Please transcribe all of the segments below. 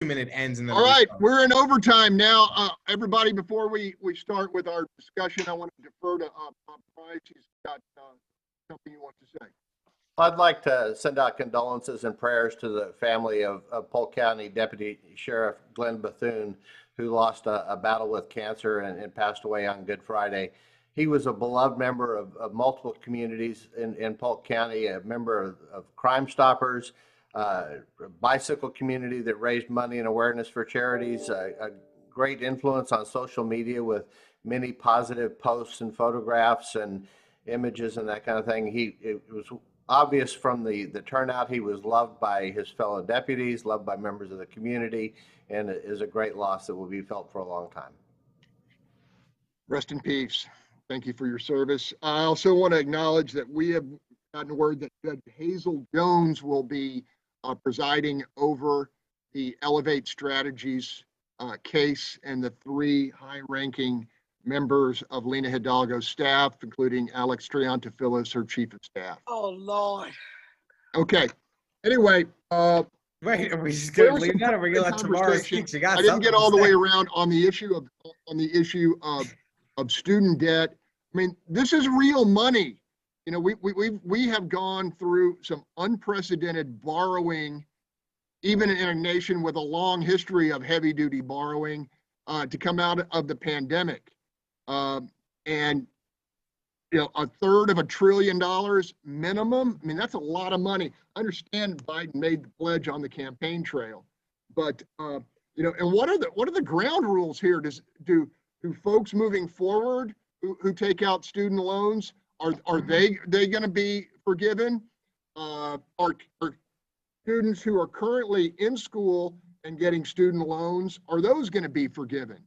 minute ends and then All right, restart. we're in overtime now. Everybody, before we start with our discussion, I want to defer to Bob Price. He's got something he wants to say. I'd like to send out condolences and prayers to the family of Polk County Deputy Sheriff Glenn Bethune, who lost a battle with cancer and passed away on Good Friday. He was a beloved member of multiple communities in Polk County, a member of Crime Stoppers, a bicycle community that raised money and awareness for charities, a great influence on social media with many positive posts and photographs and images and that kind of thing. It was obvious from the turnout. He was loved by his fellow deputies, loved by members of the community, and it is a great loss that will be felt for a long time. Rest in peace. Thank you for your service. I also want to acknowledge that we have gotten word that Judge Hazel Jones will be presiding over the Elevate Strategies case, and the 3 high-ranking members of Lena Hidalgo's staff, including Alex Triantafillos, her chief of staff. Oh, Lord. Okay. Anyway, Wait, are we just going to leave that, or are we going to let Tomaro speak? She got I didn't get all the way around. around on the issue of student debt. I mean, this is real money. You know, we have gone through some unprecedented borrowing, even in a nation with a long history of heavy duty borrowing, to come out of the pandemic. And, you know, $1/3 trillion minimum. I mean, that's a lot of money. I understand Biden made the pledge on the campaign trail, but, you know, and what are the ground rules here? Do folks moving forward who take out student loans, are they going to be forgiven? Are students who are currently in school and getting student loans, are those going to be forgiven?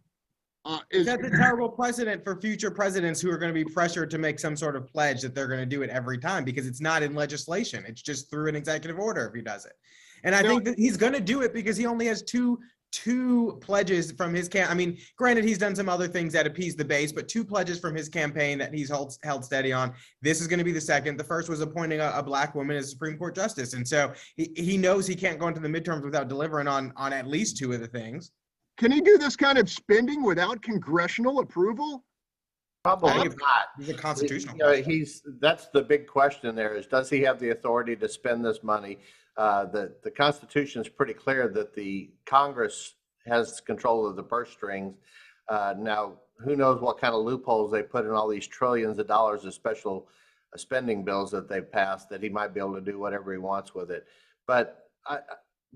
That's a terrible precedent for future presidents who are going to be pressured to make some sort of pledge that they're going to do it every time, because it's not in legislation. It's just through an executive order if he does it. And I think that he's going to do it because he only has two pledges from his I mean, granted, he's done some other things that appease the base, but 2 pledges from his campaign that he's held steady on. This is going to be the second. The first was appointing a Black woman as Supreme Court justice. And so he knows he can't go into the midterms without delivering on at least 2 of the things. Can he do this kind of spending without congressional approval? Probably not. He's a constitutional. You know, that's the big question there is, does he have the authority to spend this money? The Constitution is pretty clear that the Congress has control of the purse strings. Now, who knows what kind of loopholes they put in all these trillions of dollars of special spending bills that they've passed, that he might be able to do whatever he wants with it. But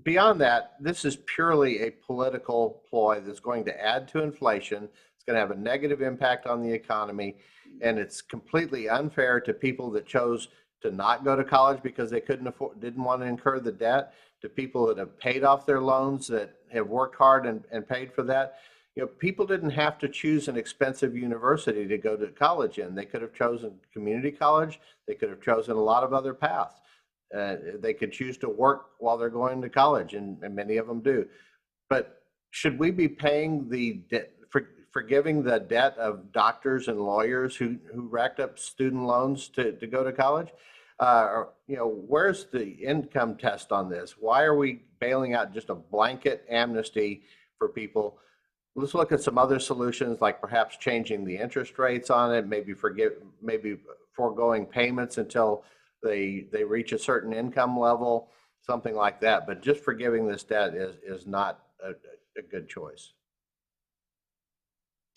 beyond that, this is purely a political ploy that's going to add to inflation. It's going to have a negative impact on the economy, and it's completely unfair to people that chose to not go to college because they didn't want to incur the debt, to people that have paid off their loans, that have worked hard and paid for that. You know, people didn't have to choose an expensive university to go to college in. They could have chosen community college. They could have chosen a lot of other paths. They could choose to work while they're going to college, and many of them do. But should we be paying the debt, forgiving the debt of doctors and lawyers who racked up student loans to go to college? You know, where's the income test on this? Why are we bailing out just a blanket amnesty for people? Let's look at some other solutions, like perhaps changing the interest rates on it, maybe foregoing payments until they reach a certain income level, something like that. But just forgiving this debt is not a good choice.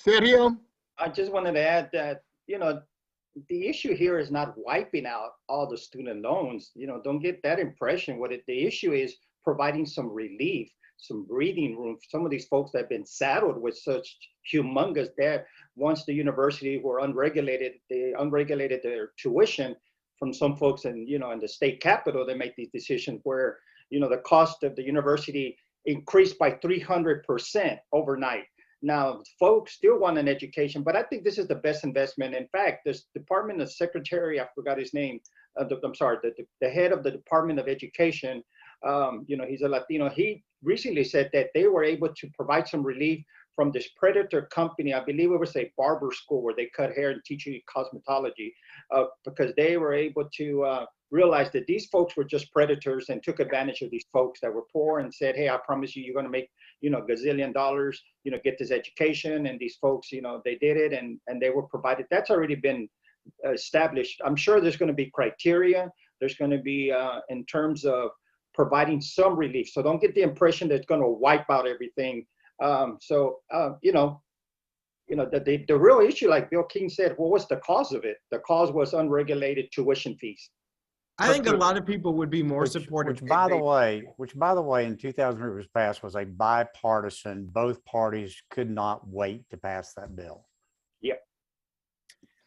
Sergio? I just wanted to add that, you know, the issue here is not wiping out all the student loans. You know, don't get that impression. The issue is providing some relief, some breathing room for some of these folks that have been saddled with such humongous debt. Once the university were unregulated, they unregulated their tuition from some folks in the state capitol. They make these decisions where, you know, the cost of the university increased by 300% overnight. Now, folks still want an education, but I think this is the best investment. In fact, this Department of Secretary, I forgot his name, the head of the Department of Education, you know, he's a Latino. He recently said that they were able to provide some relief from this predator company. I believe it was a barber school where they cut hair and teach you cosmetology, because they were able to realize that these folks were just predators and took advantage of these folks that were poor and said, hey, I promise you, you're going to make, gazillion dollars, get this education. And these folks, they did it, and they were provided. That's already been established. I'm sure there's going to be criteria. There's going to be in terms of providing some relief. So don't get the impression that it's going to wipe out everything. The real issue, like Bill King said, what was the cause of it? The cause was unregulated tuition fees. I think a lot of people would be more supportive. Which, by the way, in 2003 was passed was a bipartisan. Both parties could not wait to pass that bill. Yep.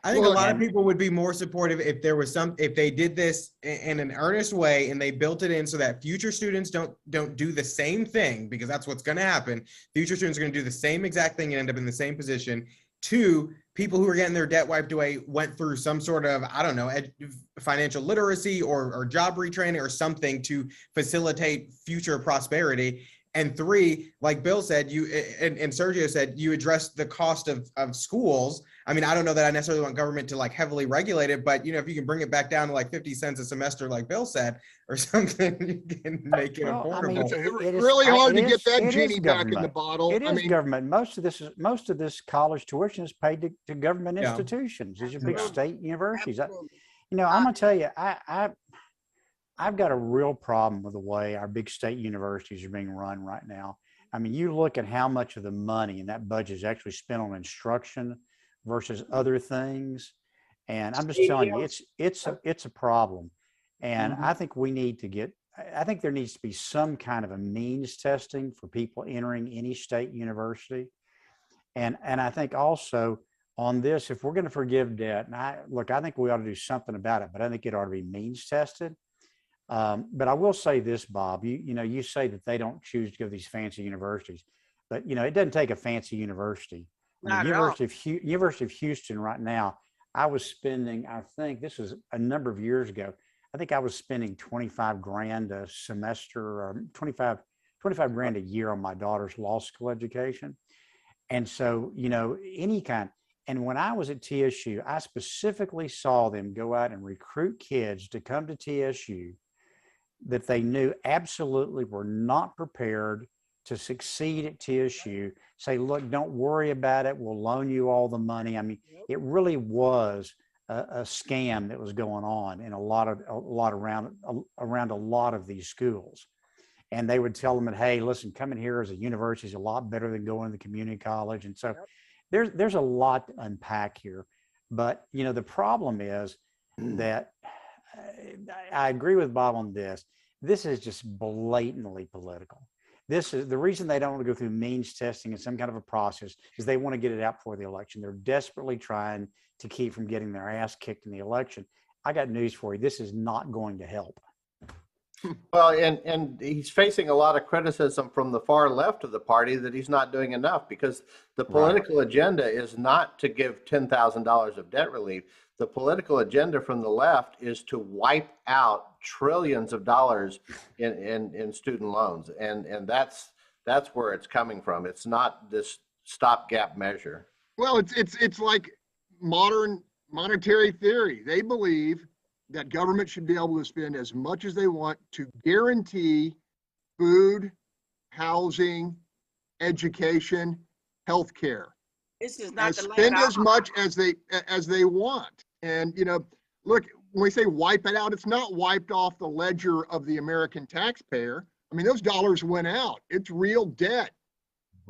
I think a lot of people would be more supportive if there was if they did this in an earnest way and they built it in so that future students don't do the same thing, because that's what's going to happen. Future students are going to do the same exact thing and end up in the same position. Two, people who are getting their debt wiped away went through some sort of, I don't know, financial literacy or job retraining or something to facilitate future prosperity. And three, like Bill said, and Sergio said, you address the cost of schools. I mean, I don't know that I necessarily want government to like heavily regulate it, but if you can bring it back down to like 50 cents a semester, like Bill said, or something, you can make it affordable. It's really hard to get that genie back in the bottle. It is government. Most of this college tuition is paid to government institutions. These are big state universities. I'm gonna tell you, I've got a real problem with the way our big state universities are being run right now. I mean, you look at how much of the money in that budget is actually spent on instruction versus other things. And I'm just telling you, it's a problem. And I think I think there needs to be some kind of a means testing for people entering any state university. And I think also on this, if we're going to forgive debt, and I think we ought to do something about it, but I think it ought to be means tested. But I will say this, Bob, you say that they don't choose to go to these fancy universities, but it doesn't take a fancy university. University of Houston right now, I was spending, I think this was a number of years ago, I think I was spending 25 grand a semester or 25 grand a year on my daughter's law school education. And so, any kind. And when I was at TSU, I specifically saw them go out and recruit kids to come to TSU that they knew absolutely were not prepared to succeed at TSU. Say, look, don't worry about it. We'll loan you all the money. I mean, it really was a scam that was going on in a lot around a lot of these schools. And they would tell them that, hey, listen, coming here as a university is a lot better than going to the community college. And so there's a lot to unpack here. But, the problem is that I agree with Bob on this. This is just blatantly political. This is the reason they don't want to go through means testing and some kind of a process is they want to get it out before the election. They're desperately trying to keep from getting their ass kicked in the election. I got news for you. This is not going to help. Well, and he's facing a lot of criticism from the far left of the party that he's not doing enough, because the political agenda is not to give $10,000 of debt relief. The political agenda from the left is to wipe out trillions of dollars in student loans. And that's where it's coming from. It's not this stopgap measure. Well, it's like modern monetary theory. They believe that government should be able to spend as much as they want to guarantee food, housing, education, healthcare. This is not spend as much as they want. And look, when we say wipe it out, it's not wiped off the ledger of the American taxpayer. I mean, those dollars went out. It's real debt.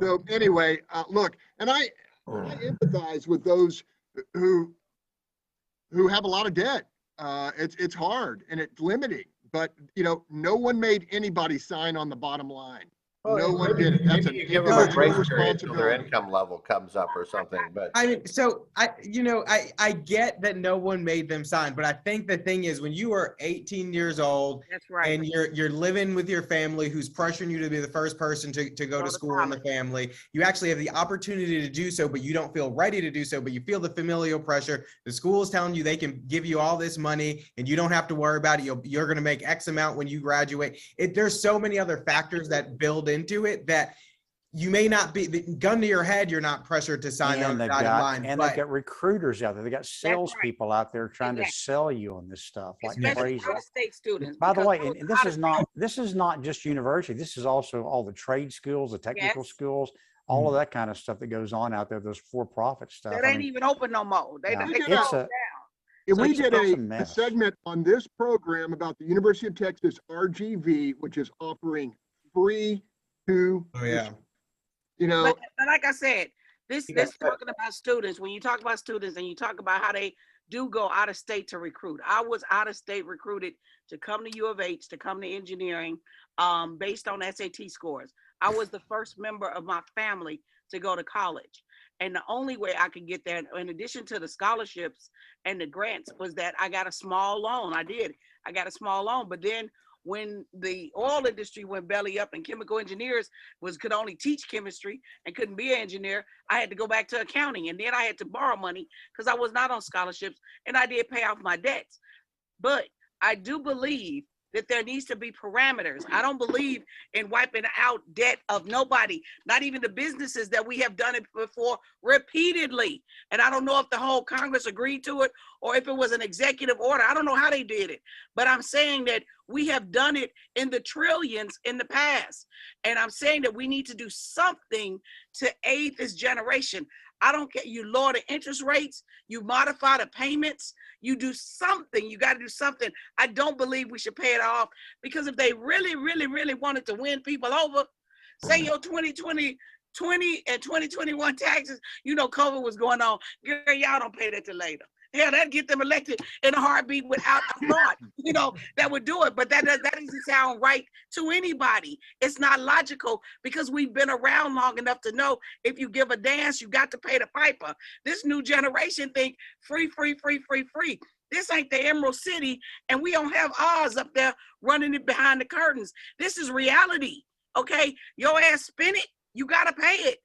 So anyway, look, and I empathize with those who have a lot of debt. It's hard and it's limiting, but no one made anybody sign on the bottom line. Well, no one did it. That's you give them a grace period until their income level comes up or something. But I mean, so I get that no one made them sign, but I think the thing is when you are 18 years old, that's right, and you're living with your family who's pressuring you to be the first person to go to school in the family, you actually have the opportunity to do so, but you don't feel ready to do so, but you feel the familial pressure. The school is telling you they can give you all this money and you don't have to worry about it. You're going to make X amount when you graduate. There's so many other factors that build into it that you may not be, the gun to your head, you're not pressured to sign on the dotted line. And they've got recruiters out there. They got salespeople out there trying to sell you on this stuff like especially crazy. out-of-state students. By the because way, and this is not just university. This is also all the trade schools, the technical schools, all of that kind of stuff that goes on out there. Those for-profit stuff. that ain't even open no more. They it's down. If So we it's did a a mess. segment on this program about the University of Texas RGV, which is offering free to, Oh, yeah. you know, But like I said, this Yes, sir. talking about students, when you talk about students and you talk about how they do go out of state to recruit. I was out of state recruited to come to U of H, to come to engineering, based on SAT scores. I was the first member of my family to go to college. And the only way I could get there, in addition to the scholarships and the grants, was that I got a small loan. I got a small loan. But then when the oil industry went belly up and chemical engineers could only teach chemistry and couldn't be an engineer, I had to go back to accounting. And then I had to borrow money because I was not on scholarships, and I did pay off my debts. But I do believe that there needs to be parameters. I don't believe in wiping out debt of nobody, not even the businesses that we have done it before repeatedly. And I don't know if the whole Congress agreed to it or if it was an executive order. I don't know how they did it, but I'm saying that we have done it in the trillions in the past. And I'm saying that we need to do something to aid this generation. I don't care. You lower the interest rates, you modify the payments, you do something. You got to do something. I don't believe we should pay it off, because if they really, really, really wanted to win people over, say your 2020 and 2021 taxes, you know, COVID was going on. Girl, y'all don't pay that till later. Hell, that'd get them elected in a heartbeat without a thought, you know, that would do it. But that doesn't sound right to anybody. It's not logical, because we've been around long enough to know if you give a dance, you got to pay the piper. This new generation think free, free, free, free, free. This ain't the Emerald City, and we don't have Oz up there running it behind the curtains. This is reality, okay? Your ass spin it, you got to pay it.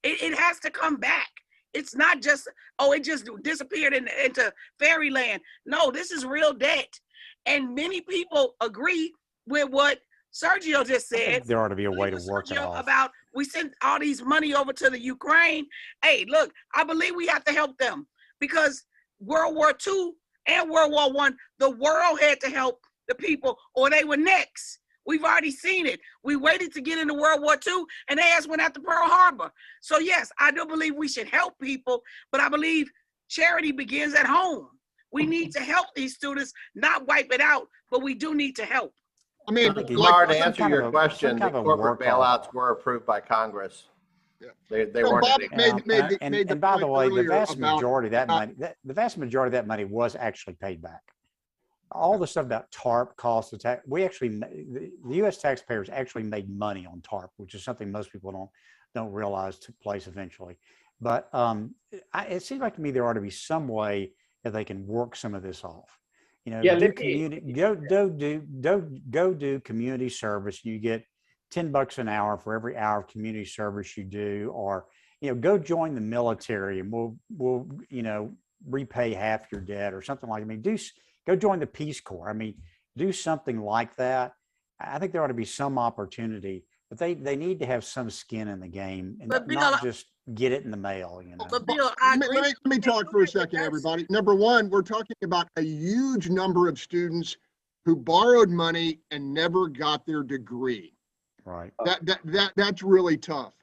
It has to come back. It's not just, oh, it just disappeared into fairyland. No, this is real debt. And many people agree with what Sergio just said. There ought to be a way to work it off. About we sent all these money over to the Ukraine. Hey, look, I believe we have to help them, because World War II and World War I, the world had to help the people or they were next. We've already seen it. We waited to get into World War II, and they ass went out to Pearl Harbor. So yes, I do believe we should help people, but I believe charity begins at home. We need to help these students, not wipe it out, but we do need to help. I mean, Lamar, to answer your question, the corporate bailouts were approved by Congress. Yeah. They weren't. And by the way, the vast about- majority of that money, the vast majority of that money was actually paid back. All the stuff about TARP cost of tax, the U.S. taxpayers actually made money on TARP, which is something most people don't realize took place eventually. But it seems like to me there ought to be some way that they can work some of this off. You know, go do community service. You get $10 an hour for every hour of community service you do, or go join the military and we'll repay half your debt or something like that. I mean, go join the Peace Corps. I mean, do something like that. I think there ought to be some opportunity, but they need to have some skin in the game and not just get it in the mail. But Bill, let me talk for a second, everybody. Number one, we're talking about a huge number of students who borrowed money and never got their degree. Right. That's really tough.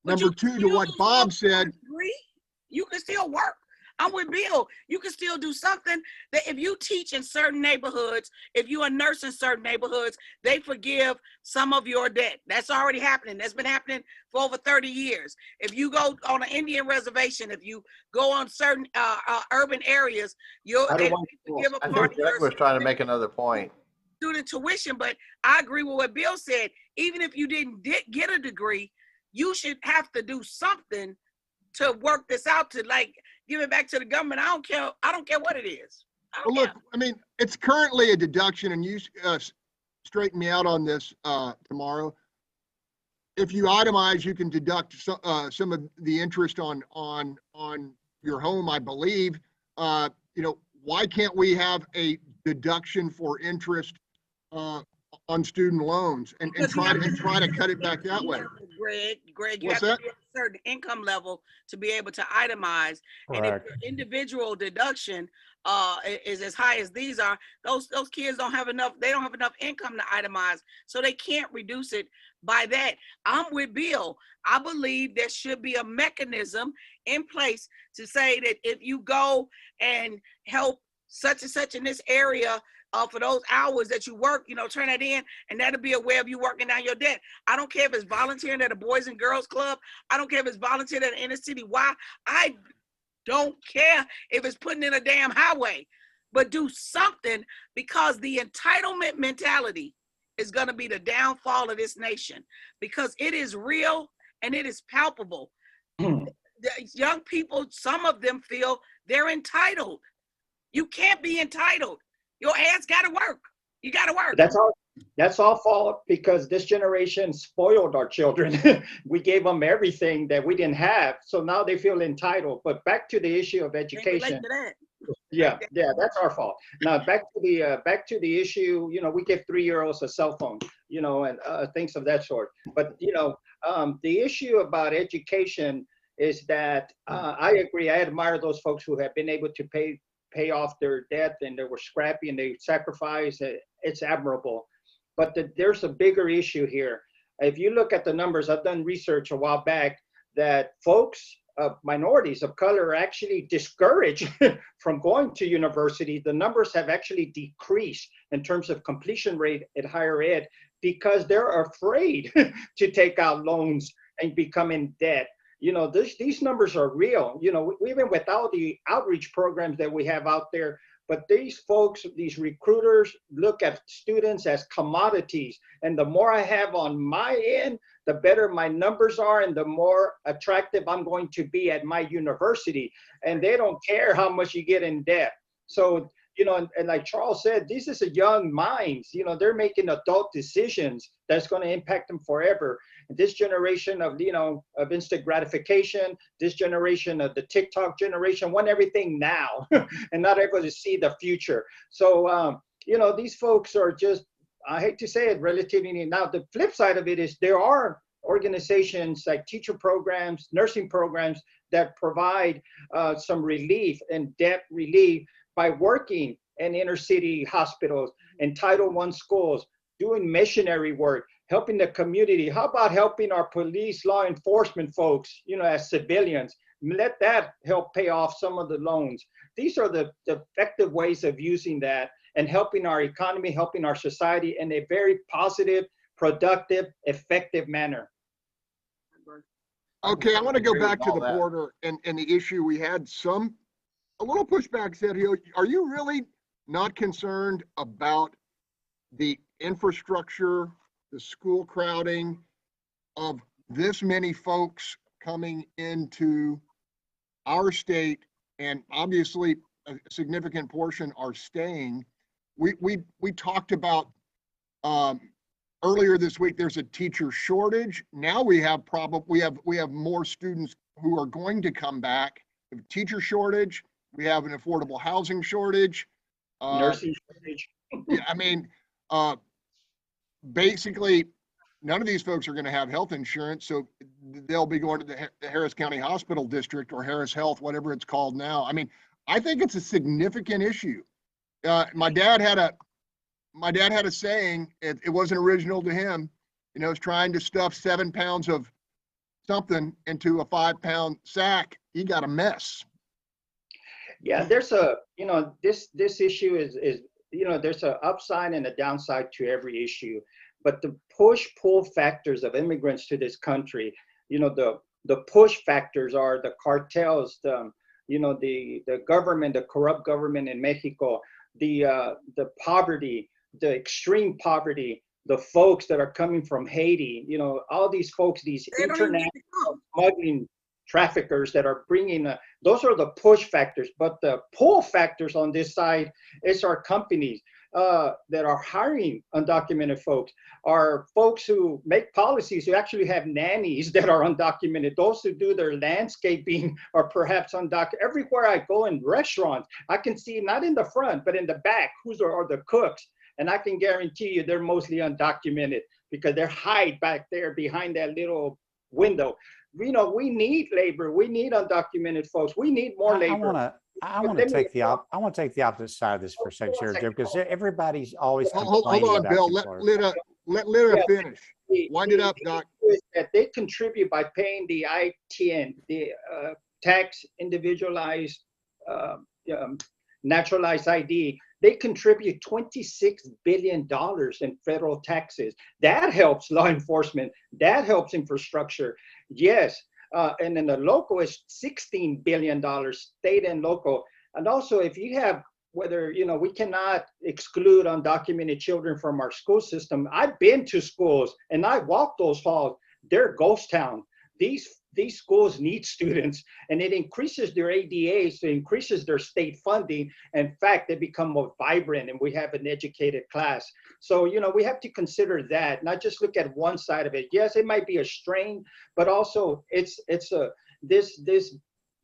Number two, to what Bob said, you can still work. I'm with Bill. You can still do something that if you teach in certain neighborhoods, if you're a nurse in certain neighborhoods, they forgive some of your debt. That's already happening. That's been happening for over 30 years. If you go on an Indian reservation, if you go on certain urban areas, I think Greg was trying to make another point. Student tuition, but I agree with what Bill said. Even if you didn't get a degree, you should have to do something to work this out, to give it back to the government. I don't care what it is. Well, look, I mean, it's currently a deduction, and you straighten me out on this tomorrow. If you itemize, you can deduct some of the interest on your home, I believe. Why can't we have a deduction for interest on student loans and try to cut it back that way? Greg, you What's have that? to be at a certain income level to be able to itemize. And if Correct. your individual deduction is as high as these are, those kids don't have enough. They don't have enough income to itemize, so they can't reduce it by that. I'm with Bill. I believe there should be a mechanism in place to say that if you go and help such and such in this area, for those hours that you work, turn that in, and that'll be a way of you working down your debt. I don't care if it's volunteering at a Boys and Girls Club. I don't care if it's volunteering at an inner city. Why? I don't care if it's putting in a damn highway, but do something, because the entitlement mentality is going to be the downfall of this nation, because it is real and it is palpable. The young people, some of them feel they're entitled. You can't be entitled. Your ass got to work. You got to work. That's all fault, because this generation spoiled our children. We gave them everything that we didn't have, so now they feel entitled. But back to the issue of education. Yeah, that's our fault. Now back to the issue. We give 3-year-olds a cell phone, and things of that sort. But the issue about education is that I agree. I admire those folks who have been able to pay off their debt, and they were scrappy and they sacrificed. It's admirable. But there's a bigger issue here. If you look at the numbers, I've done research a while back that folks, minorities of color, are actually discouraged from going to university. The numbers have actually decreased in terms of completion rate at higher ed, because they're afraid to take out loans and become in debt. These numbers are real, even without the outreach programs that we have out there. But these folks, these recruiters, look at students as commodities. And the more I have on my end, the better my numbers are, and the more attractive I'm going to be at my university. And they don't care how much you get in debt. So, and like Charles said, this is a young minds. They're making adult decisions that's going to impact them forever. This generation of instant gratification, this generation of the TikTok generation want everything now and not able to see the future. So these folks are just, I hate to say it, relatively. Now the flip side of it is there are organizations like teacher programs, nursing programs that provide some relief and debt relief by working in inner city hospitals and Title I schools, doing missionary work, helping the community. How about helping our police, law enforcement folks, as civilians? Let that help pay off some of the loans. These are the effective ways of using that and helping our economy, helping our society in a very positive, productive, effective manner. Okay, I want to go back to the border and the issue. We had a little pushback, Sergio. Are you really not concerned about the infrastructure, the school crowding of this many folks coming into our state, and obviously a significant portion are staying? We talked about earlier this week, there's a teacher shortage. Now we have more students who are going to come back. We have a teacher shortage. We have an affordable housing shortage. Nursing shortage. Yeah, I mean, basically, none of these folks are going to have health insurance, so they'll be going to the Harris County Hospital District or Harris Health, whatever it's called now. I mean, I think it's a significant issue. My dad had a saying. It wasn't original to him. It's trying to stuff 7 pounds of something into a 5-pound sack. He got a mess. Yeah, there's this issue is there's an upside and a downside to every issue, but the push-pull factors of immigrants to this country, the push factors are the cartels, the government, the corrupt government in Mexico, the poverty, the extreme poverty, the folks that are coming from Haiti, all these folks, these international smuggling traffickers that are bringing, those are the push factors. But the pull factors on this side is our companies that are hiring undocumented folks, are folks who make policies who actually have nannies that are undocumented, those who do their landscaping are perhaps undocumented. Everywhere I go in restaurants, I can see, not in the front, but in the back, are the cooks. And I can guarantee you they're mostly undocumented, because they're hide back there behind that little window. You know, we need labor. We need undocumented folks. We need more labor. I want to take the opposite side of this for a second, Sergio, because everybody's always Hold complaining on, about Bill. the employers. Let Lira finish. Wind it up, Doc. That they contribute by paying the ITN, the tax individualized naturalized ID. They contribute $26 billion in federal taxes. That helps law enforcement. That helps infrastructure. Yes. And then the local is $16 billion, state and local. And also, if you have, whether, you know, we cannot exclude undocumented children from our school system. I've been to schools and I walked those halls. They're ghost town. These schools need students, and it increases their ADA, so it increases their state funding. In fact, they become more vibrant and we have an educated class. So, you know, we have to consider that, not just look at one side of it. Yes, it might be a strain, but also it's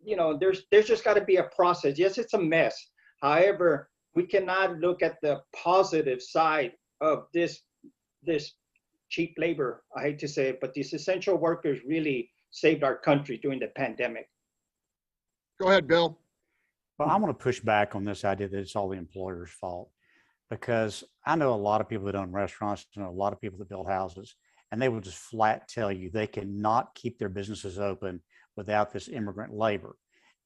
you know, there's just got to be a process. Yes, it's a mess. However, we cannot look at the positive side of this cheap labor. I hate to say it, but these essential workers really saved our country during the pandemic. Go ahead, Bill. Well, I want to push back on this idea that it's all the employer's fault, because I know a lot of people that own restaurants, I know a lot of people that build houses, and they will just flat tell you they cannot keep their businesses open without this immigrant labor.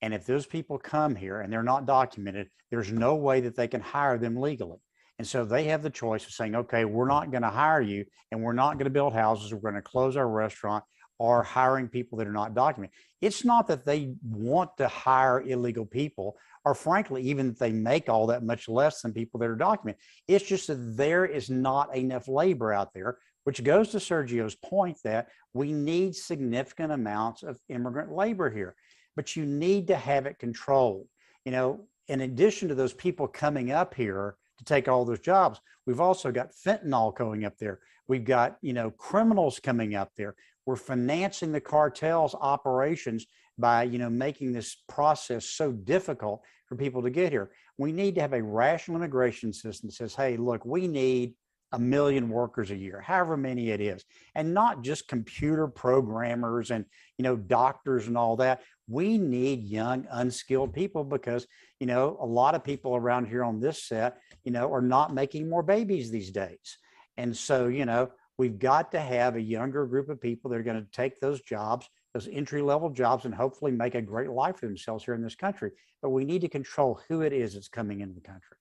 And if those people come here and they're not documented, there's no way that they can hire them legally. And so they have the choice of saying, okay, we're not going to hire you and we're not going to build houses. We're going to close our restaurant, or hiring people that are not documented. It's not that they want to hire illegal people, or frankly, even that they make all that much less than people that are documented. It's just that there is not enough labor out there, which goes to Sergio's point that we need significant amounts of immigrant labor here, but you need to have it controlled. You know, in addition to those people coming up here to take all those jobs, we've also got fentanyl going up there. We've got, you know, criminals coming up there. We're financing the cartel's operations by, you know, making this process so difficult for people to get here. We need to have a rational immigration system that says, hey, look, we need 1 million workers a year, however many it is, and not just computer programmers and, you know, doctors and all that. We need young, unskilled people because, you know, a lot of people around here on this set, you know, are not making more babies these days. And so, you know, we've got to have a younger group of people that are going to take those jobs, those entry-level jobs, and hopefully make a great life for themselves here in this country. But we need to control who it is that's coming into the country.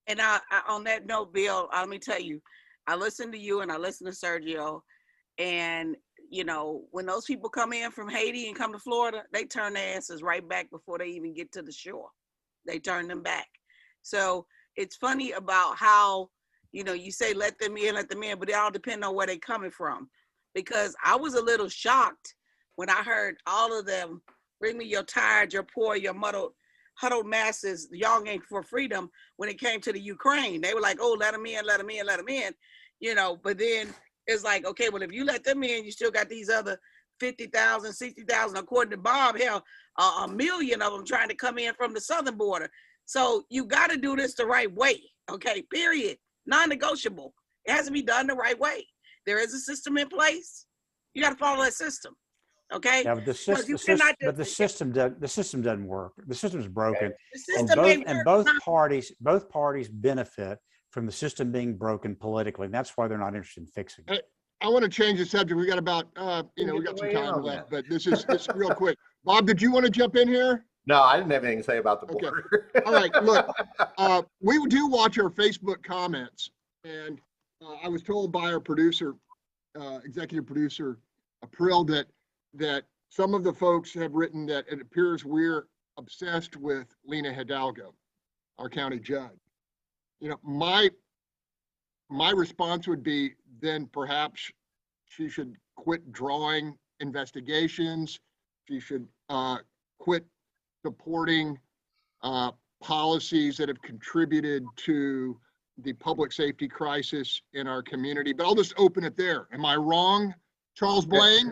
And on that note, Bill, let me tell you, I listen to you and I listen to Sergio, and you know, when those people come in from Haiti and come to Florida, they turn their asses right back before they even get to the shore. They turn them back. So it's funny about how, you know, you say let them in, but it all depends on where they're coming from. Because I was a little shocked when I heard all of them, bring me your tired, your poor, your huddled masses, longing for freedom, when it came to the Ukraine. They were like, oh, let them in, let them in, let them in, you know, but then it's like, okay, well, if you let them in, you still got these other 50,000, 60,000, according to Bob, hell, 1 million of them trying to come in from the southern border. So you got to do this the right way, okay, period. Non-negotiable. It has to be done the right way. There is a system in place. You got to follow that system, okay? Yeah, but the system doesn't work. The system is broken, and both parties benefit from the system being broken politically, and that's why they're not interested in fixing it. I want to change the subject. We got about, we got some time left, but this is real quick. Bob, did you want to jump in here? No, I didn't have anything to say about the border. Okay. All right, look, we do watch our Facebook comments, and I was told by our producer, executive producer, April, that some of the folks have written that it appears we're obsessed with Lina Hidalgo, our county judge. You know, my response would be then perhaps she should quit drawing investigations. She should quit supporting policies that have contributed to the public safety crisis in our community. But I'll just open it there. Am I wrong, Charles Blain?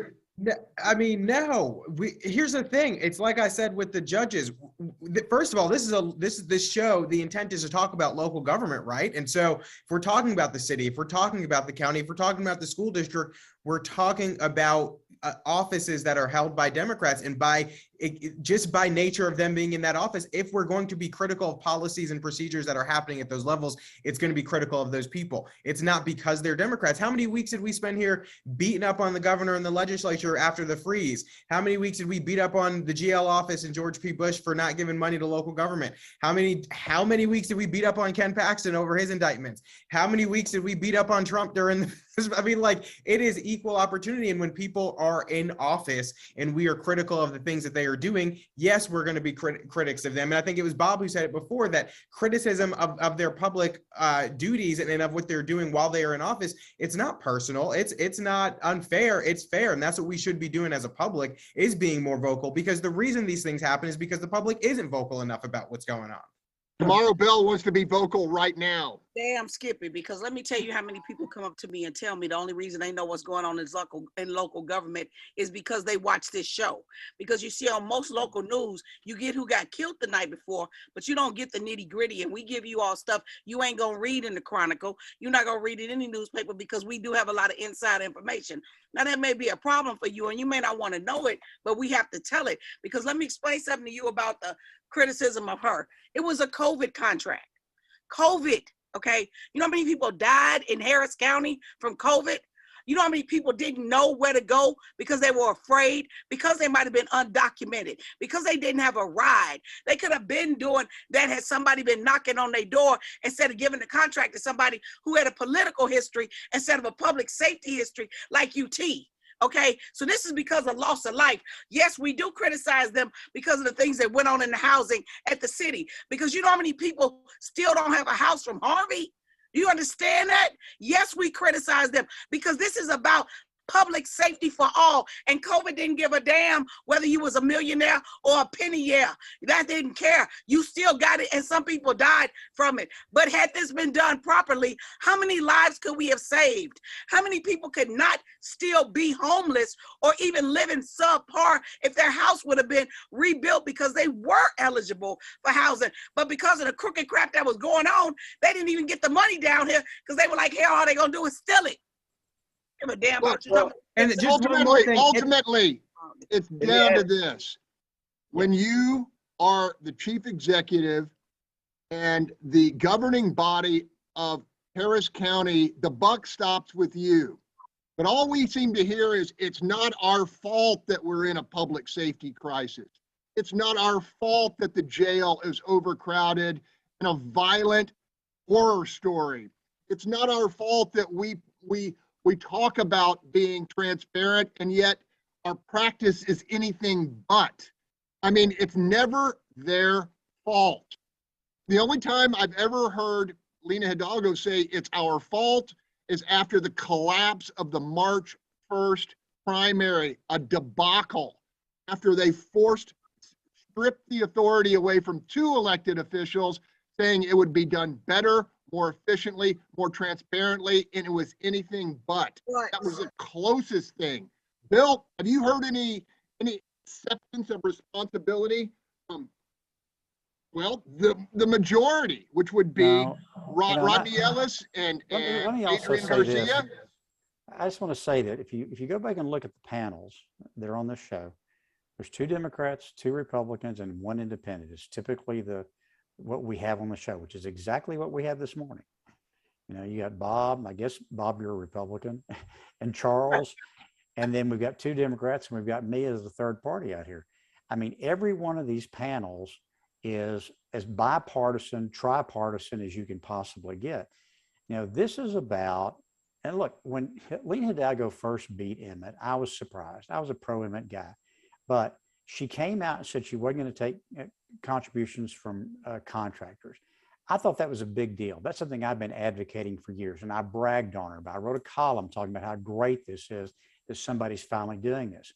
I mean, no. Here's the thing. It's like I said with the judges. First of all, this show. The intent is to talk about local government, right? And so, if we're talking about the city, if we're talking about the county, if we're talking about the school district, we're talking about offices that are held by Democrats, and just by nature of them being in that office, if we're going to be critical of policies and procedures that are happening at those levels, it's going to be critical of those people. It's not because they're Democrats. How many weeks did we spend here beating up on the governor and the legislature after the freeze? How many weeks did we beat up on the GL office and George P. Bush for not giving money to local government? How many weeks did we beat up on Ken Paxton over his indictments? How many weeks did we beat up on Trump during the, I mean, like, it is equal opportunity. And when people are in office and we are critical of the things that they are doing, yes, we're going to be critics of them. And I think it was Bob who said it before, that criticism of their public duties and of what they're doing while they are in office, it's not personal. It's not unfair. It's fair. And that's what we should be doing as a public, is being more vocal, because the reason these things happen is because the public isn't vocal enough about what's going on. Tomaro Bell wants to be vocal right now. Damn, Skippy, because let me tell you how many people come up to me and tell me the only reason they know what's going on in local government is because they watch this show. Because you see, on most local news, you get who got killed the night before, but you don't get the nitty gritty. And we give you all stuff you ain't gonna read in the Chronicle. You're not gonna read it in any newspaper, because we do have a lot of inside information. Now, that may be a problem for you, and you may not want to know it, but we have to tell it. Because let me explain something to you about the criticism of her. It was a COVID contract. COVID, okay? You know how many people died in Harris County from COVID? You know how many people didn't know where to go because they were afraid, because they might have been undocumented, because they didn't have a ride. They could have been doing that had somebody been knocking on their door instead of giving the contract to somebody who had a political history instead of a public safety history like UT. Okay, so this is because of loss of life. Yes, we do criticize them because of the things that went on in the housing at the city. Because you know how many people still don't have a house from Harvey? Do you understand that? Yes, we criticize them because this is about public safety for all. And COVID didn't give a damn whether you was a millionaire or a penny-aire. That didn't care. You still got it, and some people died from it. But had this been done properly, how many lives could we have saved? How many people could not still be homeless or even live in subpar if their house would have been rebuilt because they were eligible for housing? But because of the crooked crap that was going on, they didn't even get the money down here because they were like, hell, all they gonna do is steal it. Give a damn about you. And just ultimately, it's down to this. When you are the chief executive and the governing body of Harris County, the buck stops with you. But all we seem to hear is it's not our fault that we're in a public safety crisis. It's not our fault that the jail is overcrowded and a violent horror story. It's not our fault that we talk about being transparent, and yet our practice is anything but. I mean, it's never their fault. The only time I've ever heard Lina Hidalgo say it's our fault is after the collapse of the March 1st primary, a debacle, after they stripped the authority away from 2 elected officials, saying it would be done better, more efficiently, more transparently, and it was anything but. Right. That was the closest thing. Bill, have you heard any acceptance of responsibility from, well, the majority, which would be Rodney Ellis and let me also Adrian say this. Garcia? I just want to say that if you go back and look at the panels that are on this show, there's 2 Democrats, 2 Republicans, and 1 independent. It's typically what we have on the show, which is exactly what we have this morning. You know, you got Bob, I guess, Bob, you're a Republican, and Charles, and then we've got 2 Democrats, and we've got me as the third party out here. I mean, every one of these panels is as bipartisan, tripartisan as you can possibly get. You know, this is about, and look, when Lina Hidalgo first beat Emmett, I was surprised. I was a pro-Emmett guy, but she came out and said she wasn't going to take contributions from contractors. I thought that was a big deal. That's something I've been advocating for years, and I bragged on her about. I wrote a column talking about how great this is that somebody's finally doing this.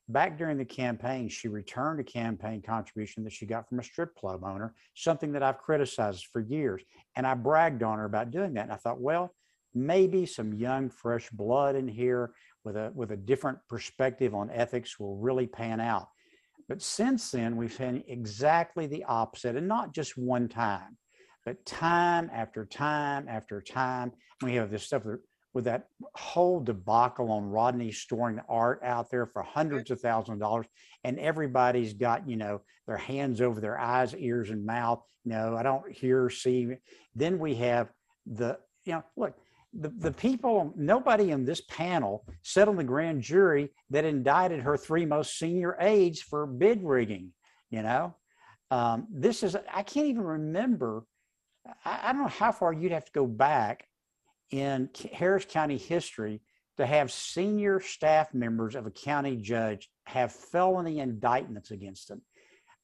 Back during the campaign, she returned a campaign contribution that she got from a strip club owner, something that I've criticized for years, and I bragged on her about doing that. And I thought, well, maybe some young, fresh blood in here with a different perspective on ethics will really pan out. But since then, we've seen exactly the opposite, and not just one time, but time after time after time. We have this stuff with with that whole debacle on Rodney storing art out there for hundreds of thousands of dollars, and everybody's got, you know, their hands over their eyes, ears, and mouth. No, I don't hear, see. Then we have the, you know, look, the people, nobody in this panel sat on the grand jury that indicted her 3 most senior aides for bid rigging, you know. This is, I can't even remember, I don't know how far you'd have to go back in Harris County history to have senior staff members of a county judge have felony indictments against them.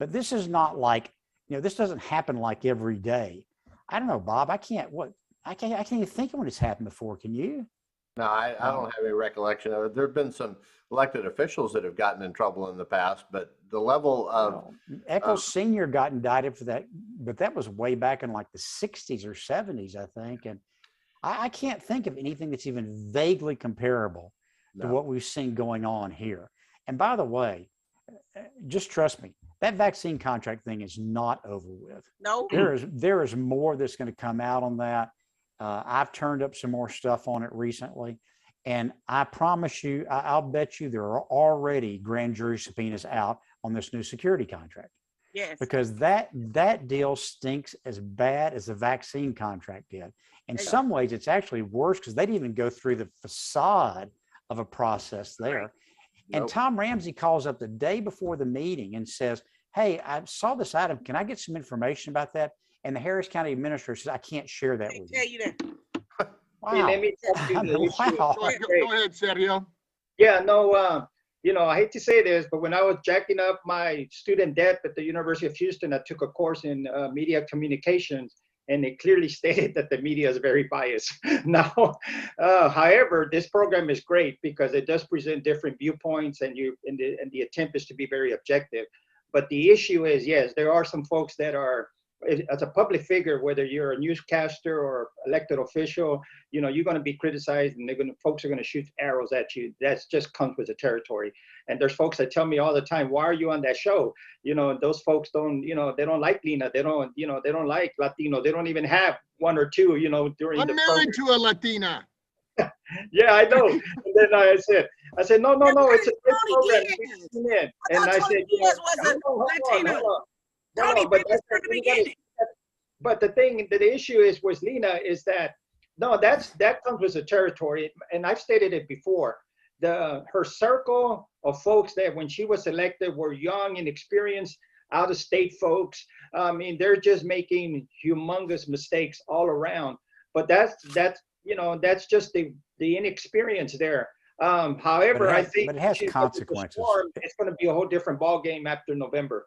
But this is not like, you know, this doesn't happen like every day. I don't know, Bob, I can't even think of when it's happened before. Can you? No, I don't have any recollection of it. There have been some elected officials that have gotten in trouble in the past, but the level of Eccles Sr. got indicted for that, but that was way back in like the 60s or 70s, I think. And I can't think of anything that's even vaguely comparable to what we've seen going on here. And by the way, just trust me, that vaccine contract thing is not over with. No, there is more that's going to come out on that. I've turned up some more stuff on it recently, and I promise you, I'll bet you there are already grand jury subpoenas out on this new security contract. yes, Because that deal stinks as bad as the vaccine contract did. In some ways, it's actually worse because they didn't even go through the facade of a process there. And Tom Ramsey calls up the day before the meeting and says, hey, I saw this item. Can I get some information about that? And the Harris County administrator says, I can't share that with tell you. you that. Wow. Hey, let me tell you the issue. Wow. Go ahead, Sergio. Yeah, no, you know, I hate to say this, but when I was jacking up my student debt at the University of Houston, I took a course in media communications, and it clearly stated that the media is very biased. Now, however, this program is great because it does present different viewpoints, and the attempt is to be very objective. But the issue is, yes, there are some folks that are, as a public figure, whether you're a newscaster or elected official, you know, you're going to be criticized, and folks are going to shoot arrows at you. That's just comes with the territory. And there's folks that tell me all the time, why are you on that show? You know, those folks don't, you know, they don't like Lina. They don't, you know, they don't like Latino. They don't even have one or two, you know, during I'm the married to a Latina. Yeah, I know. And then I said, no, it's a good program. Yes. And I said, yeah, was a Latino. Tony but Bennett from the beginning. but the issue is with Lina is that that comes with the territory, and I've stated it before. Her circle of folks that when she was elected were young and experienced, out of state folks. I mean, they're just making humongous mistakes all around. But that's you know, that's just the inexperience there. However, I think but it has consequences. It's going to be a whole different ball game after November.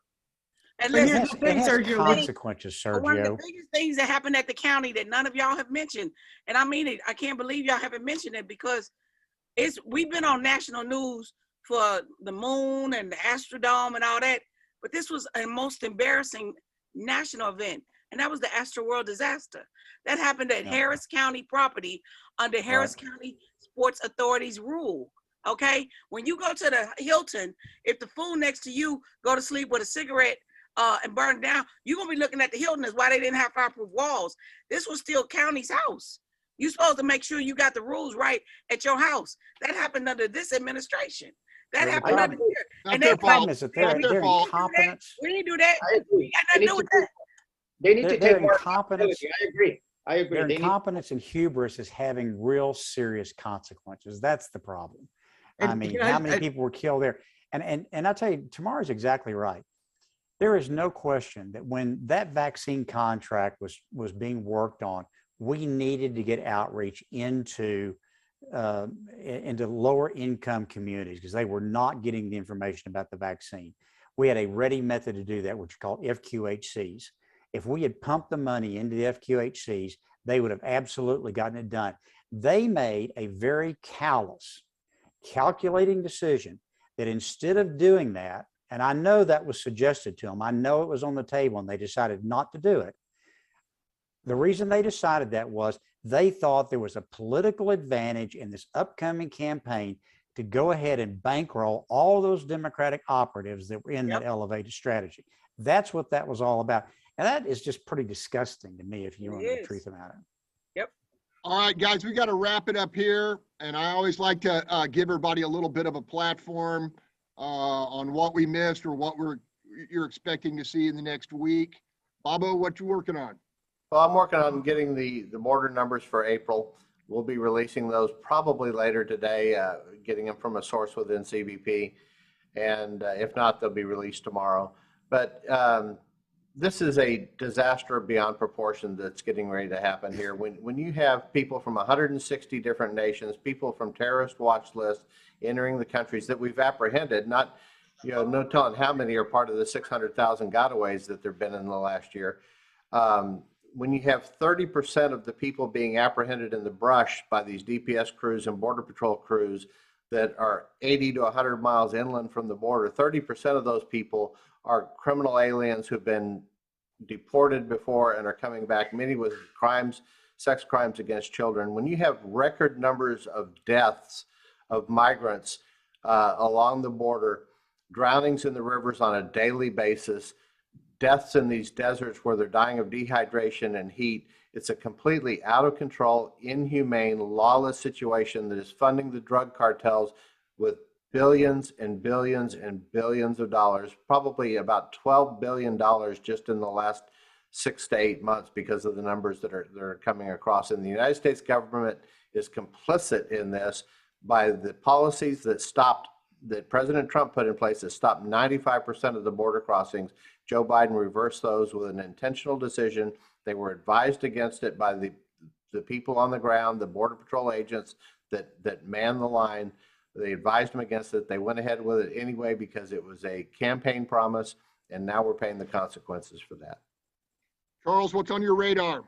And It listen, has, the thing, it has Sergio, consequences, one of the Sergio. biggest things that happened at the county that none of y'all have mentioned, and I mean it, I can't believe y'all haven't mentioned it because we've been on national news for the moon and the Astrodome and all that, but this was a most embarrassing national event, and that was the Astroworld disaster. That happened at Harris County property under Harris County Sports Authority's rule. Okay, when you go to the Hilton, if the fool next to you go to sleep with a cigarette and burn down, you're gonna be looking at the Hilton as why they didn't have fireproof walls. This was still county's house. You're supposed to make sure you got the rules right at your house. That happened under this administration. That happened under here. Not And their they fault. Is that Not they're their fault. incompetence. We didn't do that. I agree. We got nothing to do with that. They need to They're take more incompetence. accountability. I agree. Their They need incompetence and hubris is having real serious consequences. That's the problem. I And, mean, you know, how many people were killed there? And I tell you, Tomorrow's exactly right. There is no question that when that vaccine contract was being worked on, we needed to get outreach into lower income communities because they were not getting the information about the vaccine. We had a ready method to do that, which is called FQHCs. If we had pumped the money into the FQHCs, they would have absolutely gotten it done. They made a very callous, calculating decision that instead of doing that, and I know that was suggested to them, I know it was on the table and they decided not to do it. The reason they decided that was they thought there was a political advantage in this upcoming campaign to go ahead and bankroll all those Democratic operatives that were in that elevated strategy. That's what that was all about. And that is just pretty disgusting to me, if you want the truth about it. All right, guys, we got to wrap it up here. And I always like to give everybody a little bit of a platform on what we missed or what you're expecting to see in the next week. Bobo, what you working on? Well, I'm working on getting the border numbers for April. We'll be releasing those probably later today, getting them from a source within CBP. And if not, they'll be released tomorrow. But this is a disaster beyond proportion that's getting ready to happen here. When you have people from 160 different nations, people from terrorist watch lists entering the countries that we've apprehended, not, no telling how many are part of the 600,000 gotaways that there've been in the last year. When you have 30% of the people being apprehended in the brush by these DPS crews and Border Patrol crews that are 80 to 100 miles inland from the border, 30% of those people are criminal aliens who've been deported before and are coming back, many with crimes, sex crimes against children. When you have record numbers of deaths of migrants along the border, drownings in the rivers on a daily basis, deaths in these deserts where they're dying of dehydration and heat, it's a completely out of control, inhumane, lawless situation that is funding the drug cartels with billions and billions and billions of dollars, probably about $12 billion just in the last 6 to 8 months because of the numbers that are coming across. And the United States government is complicit in this by the policies that President Trump put in place that stopped 95% of the border crossings. Joe Biden reversed those with an intentional decision. They were advised against it by the people on the ground, the Border Patrol agents that man the line. They advised them against it. They went ahead with it anyway because it was a campaign promise, and now we're paying the consequences for that. Charles, what's on your radar?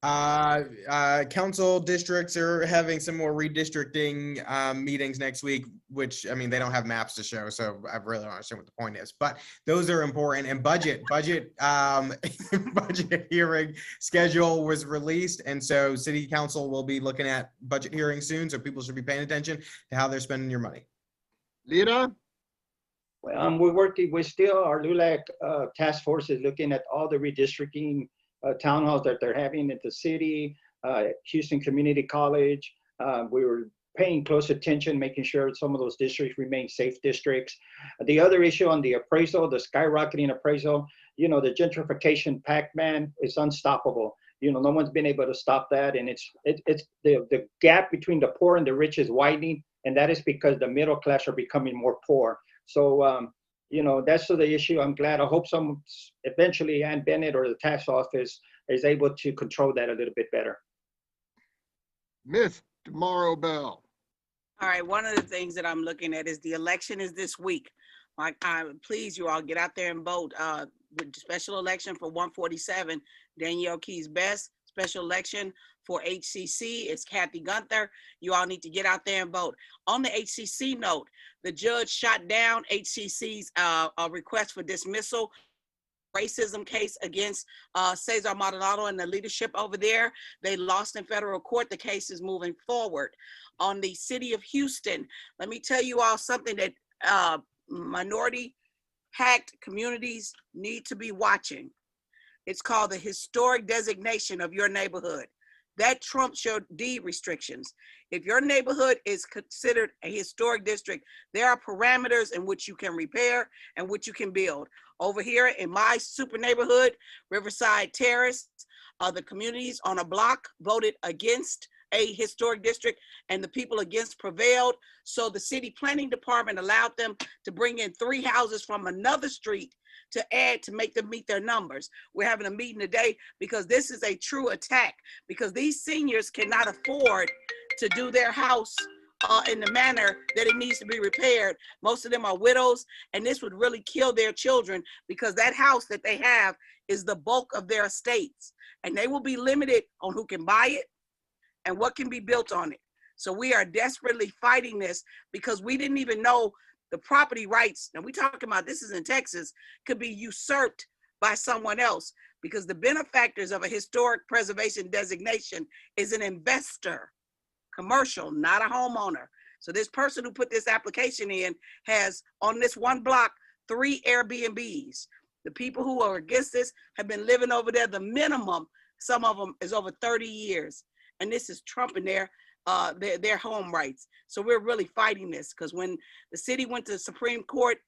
Council districts are having some more redistricting meetings next week, which, I mean, they don't have maps to show, so I really don't understand what the point is, but those are important. And budget hearing schedule was released, and so city council will be looking at budget hearings soon, so people should be paying attention to how they're spending your money. Lira? Well, we're still, our LULAC task force is looking at all the redistricting town halls that they're having at the city, Houston Community College. We were paying close attention, making sure some of those districts remain safe districts. The other issue on the appraisal, the skyrocketing appraisal, the gentrification Pac-Man is unstoppable. No one's been able to stop that. And it's the gap between the poor and the rich is widening. And that is because the middle class are becoming more poor. So, that's the issue. I'm glad. I hope eventually Ann Bennett or the tax office is able to control that a little bit better. Miss Tomaro Bell. All right. One of the things that I'm looking at is the election is this week. Please, you all get out there and vote. With special election for 147, Danielle Keyes Best. Special election for HCC, it's Kathy Gunther. You all need to get out there and vote. On the HCC note, the judge shot down HCC's request for dismissal racism case against Cesar Maldonado and the leadership over there. They lost in federal court. The case is moving forward. On the city of Houston, let me tell you all something that minority-packed communities need to be watching. It's called the historic designation of your neighborhood. That trumps your deed restrictions. If your neighborhood is considered a historic district, there are parameters in which you can repair and which you can build. Over here in my super neighborhood, Riverside Terrace, the communities on a block voted against a historic district and the people against prevailed. So the city planning department allowed them to bring in 3 houses from another street to add to make them meet their numbers. We're having a meeting today because this is a true attack because these seniors cannot afford to do their house in the manner that it needs to be repaired. Most of them are widows, and this would really kill their children because that house that they have is the bulk of their estates, and they will be limited on who can buy it and what can be built on it. So we are desperately fighting this because we didn't even know the property rights, and we talking about this is in Texas, could be usurped by someone else because the benefactors of a historic preservation designation is an investor, commercial, not a homeowner. So this person who put this application in has on this one block 3 Airbnbs. The people who are against this have been living over there. The minimum, some of them is over 30 years. and this is trumping their home rights. So we're really fighting this, because when the city went to the Supreme Court,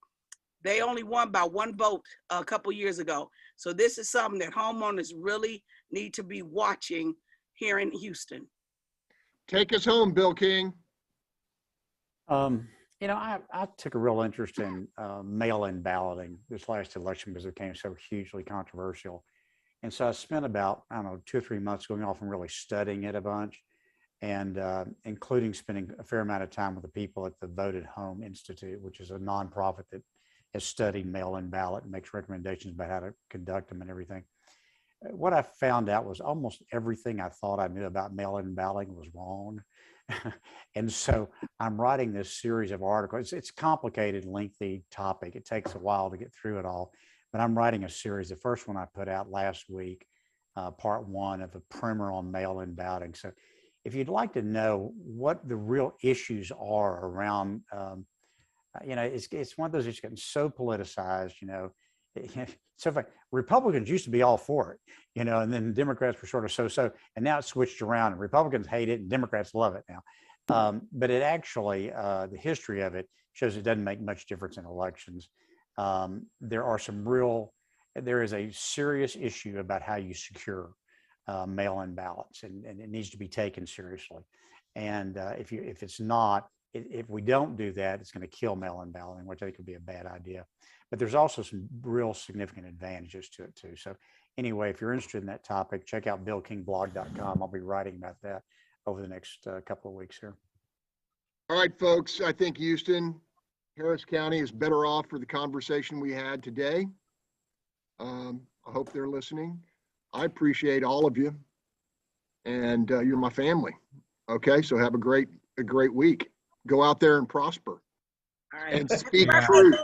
they only won by 1 vote a couple years ago. So this is something that homeowners really need to be watching here in Houston. Take us home, Bill King. You know, I took a real interest in mail-in balloting this last election because it became so hugely controversial. And so I spent about, I don't know, 2 or 3 months going off and really studying it a bunch, and including spending a fair amount of time with the people at the Vote at Home Institute, which is a nonprofit that has studied mail-in ballot and makes recommendations about how to conduct them and everything. What I found out was almost everything I thought I knew about mail-in balloting was wrong. And so I'm writing this series of articles. It's a complicated, lengthy topic. It takes a while to get through it all, but I'm writing a series. The first one I put out last week, part 1 of a primer on mail-in balloting. So if you'd like to know what the real issues are around, you know, it's one of those issues getting so politicized, you know. So like Republicans used to be all for it, you know, and then Democrats were sort of so, and now it's switched around and Republicans hate it and Democrats love it now. But it actually, the history of it shows it doesn't make much difference in elections. There is a serious issue about how you secure mail-in ballots, and it needs to be taken seriously. And if it's not, if we don't do that, it's going to kill mail-in balloting, which I think would be a bad idea. But there's also some real significant advantages to it too. So anyway, if you're interested in that topic, check out billkingblog.com. I'll be writing about that over the next couple of weeks here. All right, folks, I think Houston, Harris County is better off for the conversation we had today. I hope they're listening. I appreciate all of you, and you're my family. Okay, so have a great week. Go out there and prosper. All right. And speak truth.